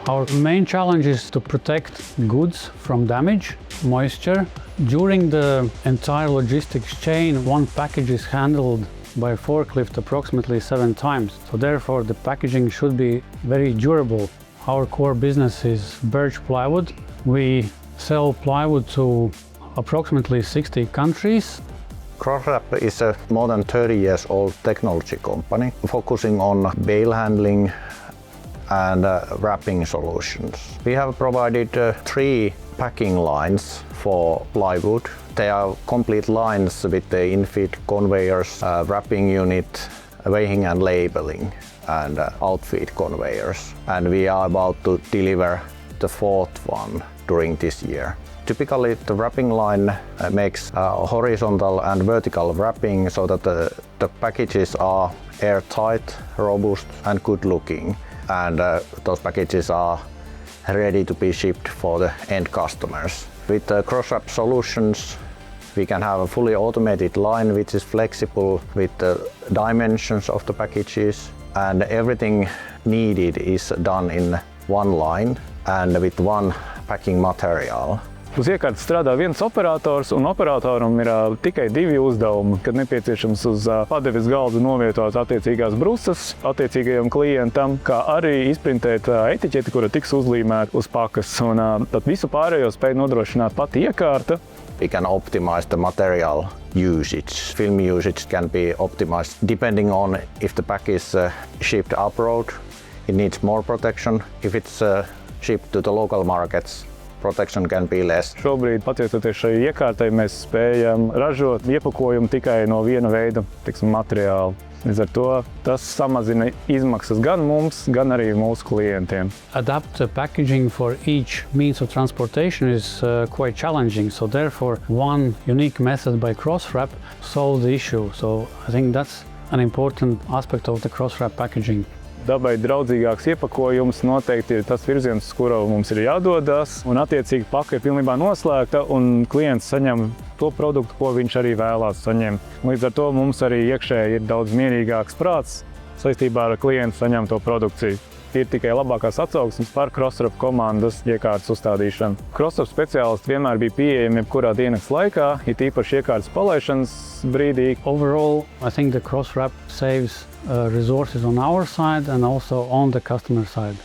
Our main challenge is to protect goods from damage, moisture. During the entire logistics chain, one package is handled by forklift approximately 7 times. So therefore, the packaging should be very durable. Our core business is birch plywood. We sell plywood to approximately 60 countries. Crosswrap is a more than 30 years old technology company focusing on bale handling and wrapping solutions. We have provided 3 packing lines for plywood. They are complete lines with the in-feed conveyors, wrapping unit, weighing and labeling, and outfeed conveyors. And we are about to deliver the 4th one during this year. Typically, the wrapping line makes horizontal and vertical wrapping so that the packages are airtight, robust and good looking. And those packages are ready to be shipped for the end customers. With the Crosswrap solutions, we can have a fully automated line which is flexible with the dimensions of the packages, and everything needed is done in one line and with one packing material. Uz iekārtas strādā viens operators, un operatoram ir tikai 2 uzdevumi, kad nepieciešams uz padeves galda novietot attiecīgās brusas attiecīgajam klientam, kā arī izprintēt etiķeti, kura tiks uzlīmēta uz pakas. Un tad visu pārējo spēj nodrošināt pati iekārta. We can optimize the material usage. Film usage can be optimized depending on if the pack is shipped abroad, it needs more protection. If it's shipped to the local markets, protection can be less. Šobrīd, pateicoties šai iekārtai, mēs spējam ražot iepakojumu tikai no viena veida materiāla. Līdz ar to tas samazina izmaksas gan mums, gan arī mūsu klientiem. Adapt the packaging for each means of transportation is quite challenging. So therefore, one unique method by Crosswrap solves the issue. So I think that's an important aspect of the Crosswrap packaging. Dabai draudzīgāks iepakojums noteikti ir tas virziens, uz kuru mums ir jādodas, un attiecīgi paka ir pilnībā noslēgta, un klients saņem to produktu, ko viņš arī vēlās saņemt. Līdz ar to mums arī iekšēji ir daudz mierīgāks prāts saistībā ar klientu saņemto produkciju. Ir tikai labākās atsauksmes par Crosswrap komandas iekārtas uzstādīšanu. Crosswrap speciālisti vienmēr bija pieejami jebkurā dienas laikā, it īpaši iekārtas palaišanas brīdī. Overall, I think the Crosswrap saves resources on our side and also on the customer side.